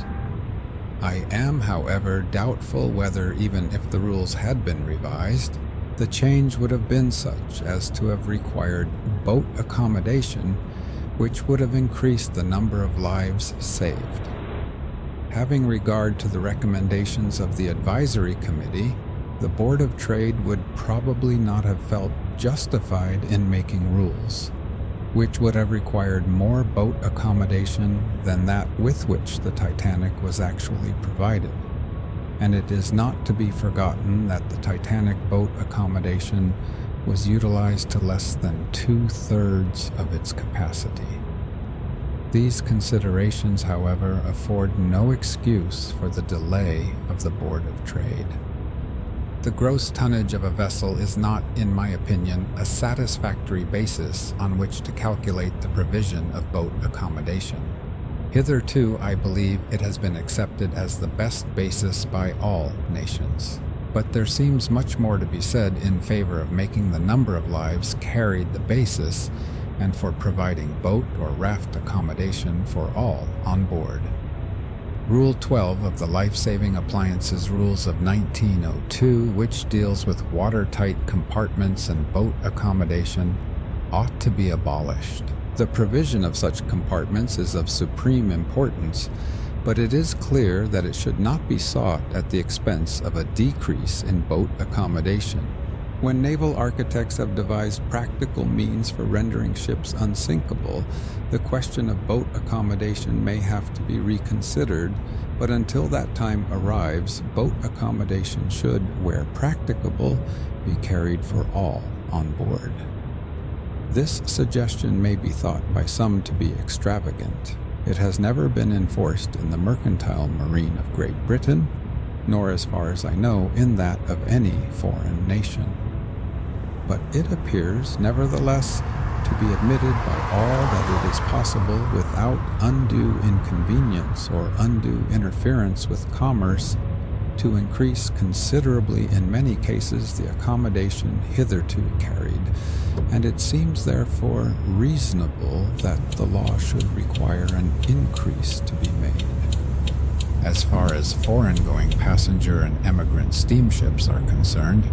I am, however, doubtful whether, even if the rules had been revised, the change would have been such as to have required boat accommodation, which would have increased the number of lives saved. Having regard to the recommendations of the Advisory Committee, the Board of Trade would probably not have felt justified in making rules, which would have required more boat accommodation than that with which the Titanic was actually provided. And it is not to be forgotten that the Titanic boat accommodation was utilized to less than 2/3 of its capacity. These considerations, however, afford no excuse for the delay of the Board of Trade. The gross tonnage of a vessel is not, in my opinion, a satisfactory basis on which to calculate the provision of boat accommodation. Hitherto, I believe it has been accepted as the best basis by all nations. But there seems much more to be said in favor of making the number of lives carried the basis and for providing boat or raft accommodation for all on board. Rule 12 of the Life-Saving Appliances Rules of 1902, which deals with watertight compartments and boat accommodation, ought to be abolished. The provision of such compartments is of supreme importance, but it is clear that it should not be sought at the expense of a decrease in boat accommodation. When naval architects have devised practical means for rendering ships unsinkable, the question of boat accommodation may have to be reconsidered, but until that time arrives, boat accommodation should, where practicable, be carried for all on board. This suggestion may be thought by some to be extravagant. It has never been enforced in the mercantile marine of Great Britain, nor, as far as I know, in that of any foreign nation. But it appears, nevertheless, to be admitted by all that it is possible without undue inconvenience or undue interference with commerce to increase considerably in many cases the accommodation hitherto carried, and it seems therefore reasonable that the law should require an increase to be made. As far as foreign-going passenger and emigrant steamships are concerned,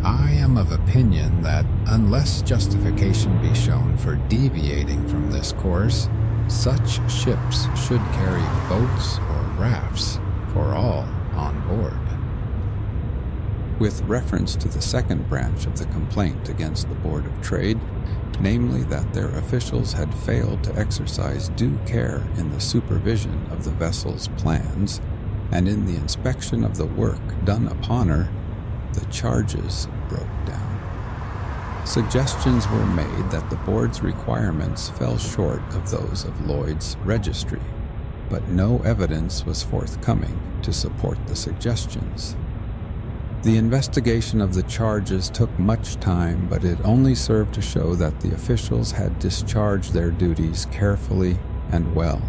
I am of opinion that, unless justification be shown for deviating from this course, such ships should carry boats or rafts for all on board. With reference to the second branch of the complaint against the Board of Trade, namely that their officials had failed to exercise due care in the supervision of the vessel's plans and in the inspection of the work done upon her, the charges broke down. Suggestions were made that the board's requirements fell short of those of Lloyd's registry, but no evidence was forthcoming to support the suggestions. The investigation of the charges took much time, but it only served to show that the officials had discharged their duties carefully and well.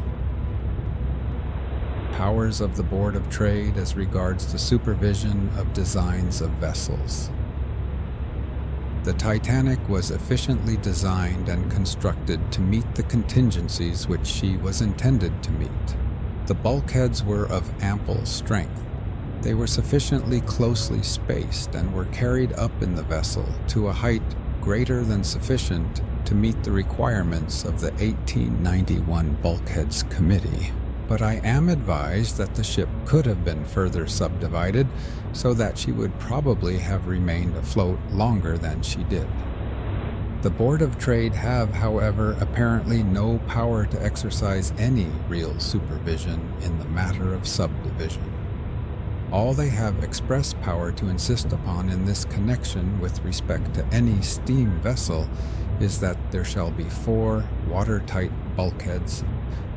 Powers of the Board of Trade as regards the supervision of designs of vessels. The Titanic was efficiently designed and constructed to meet the contingencies which she was intended to meet. The bulkheads were of ample strength. They were sufficiently closely spaced and were carried up in the vessel to a height greater than sufficient to meet the requirements of the 1891 Bulkheads Committee. but I am advised that the ship could have been further subdivided so that she would probably have remained afloat longer than she did. The Board of Trade have, however, apparently no power to exercise any real supervision in the matter of subdivision. All they have express power to insist upon in this connection with respect to any steam vessel is that there shall be 4 watertight bulkheads,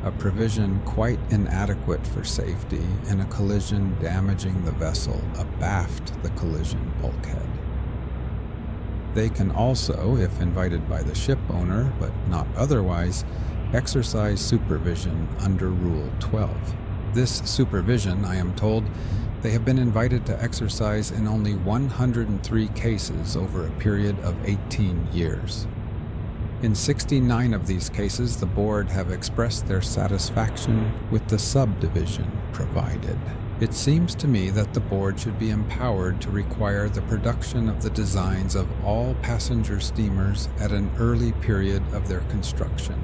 a provision quite inadequate for safety in a collision damaging the vessel abaft the collision bulkhead. They can also, if invited by the ship owner, but not otherwise, exercise supervision under Rule 12. This supervision, I am told, they have been invited to exercise in only 103 cases over a period of 18 years. In 69 of these cases, the board have expressed their satisfaction with the subdivision provided. It seems to me that the board should be empowered to require the production of the designs of all passenger steamers at an early period of their construction,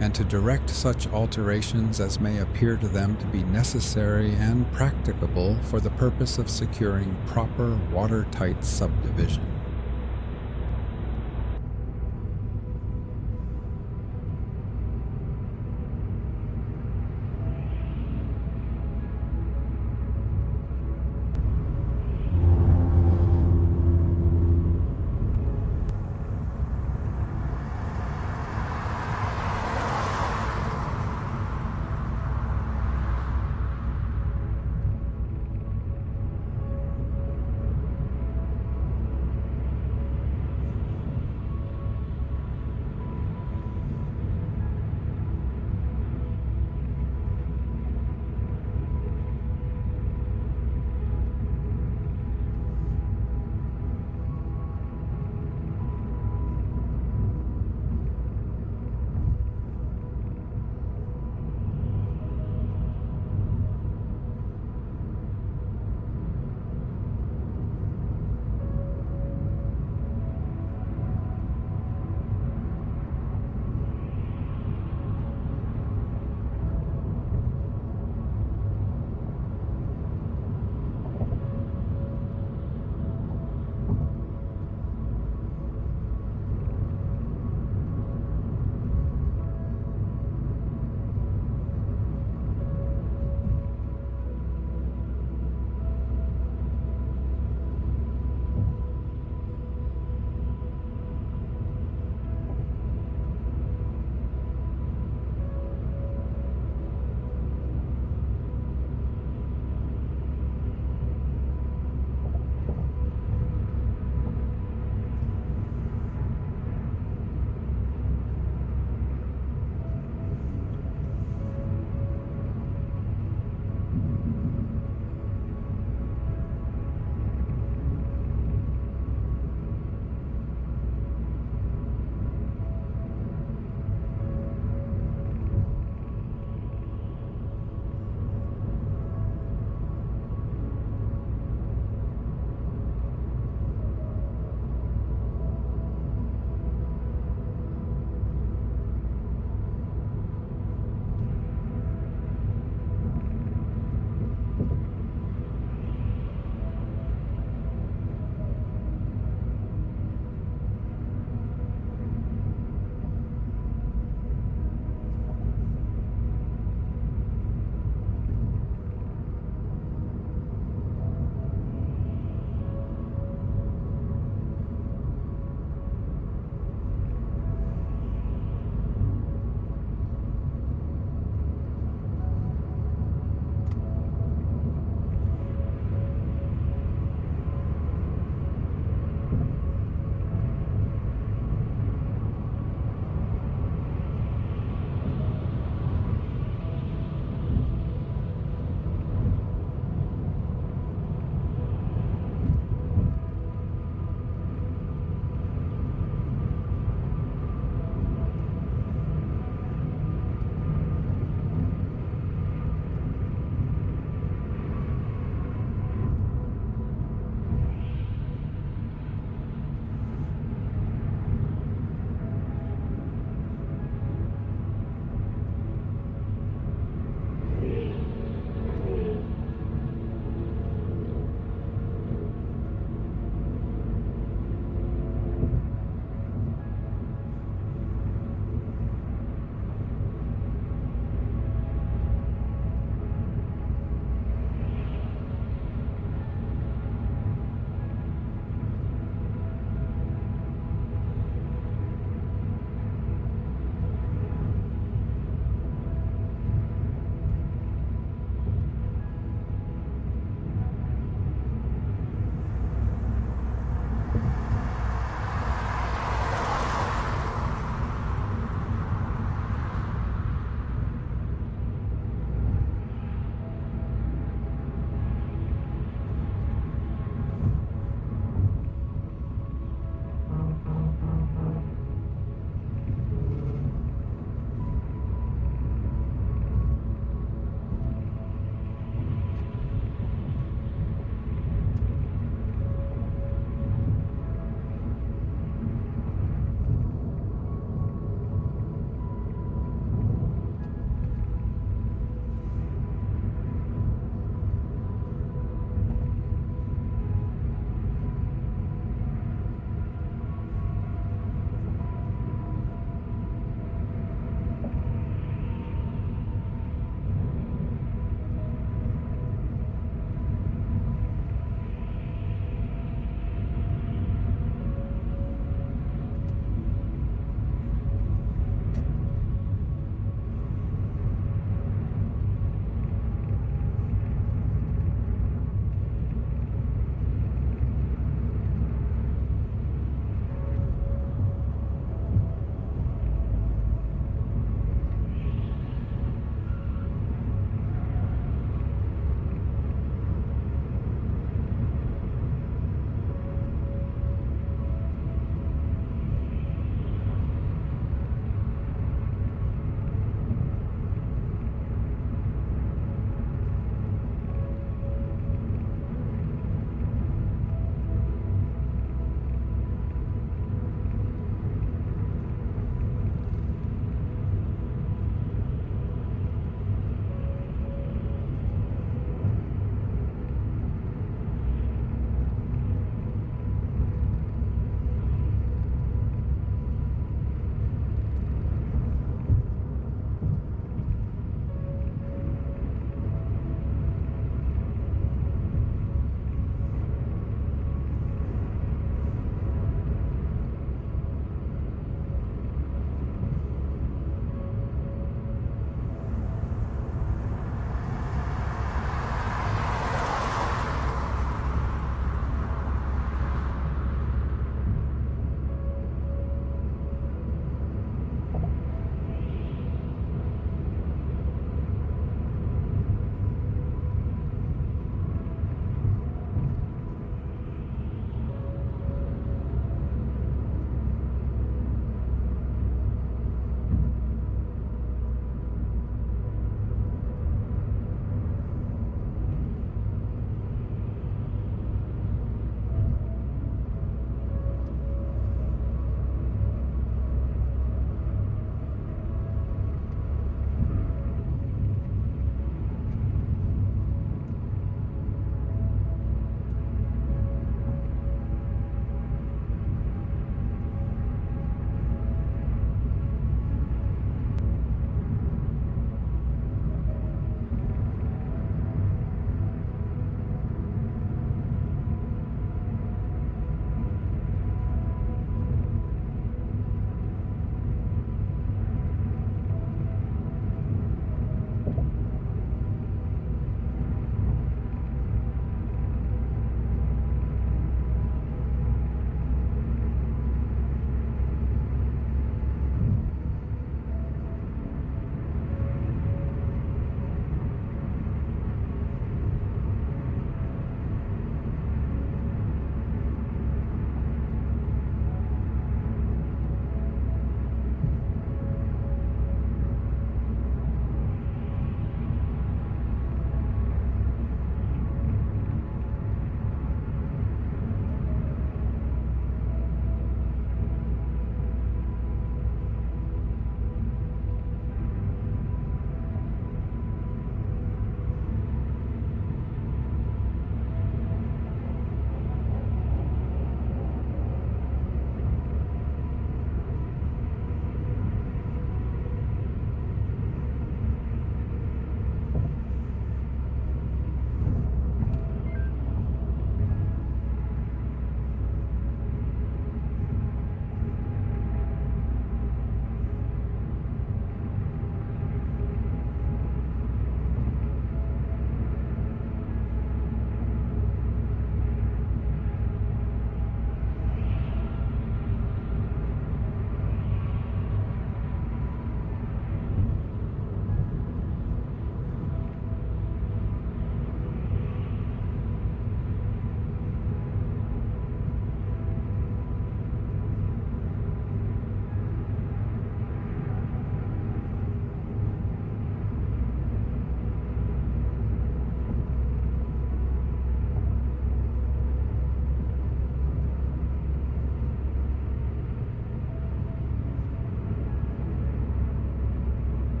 and to direct such alterations as may appear to them to be necessary and practicable for the purpose of securing proper watertight subdivision.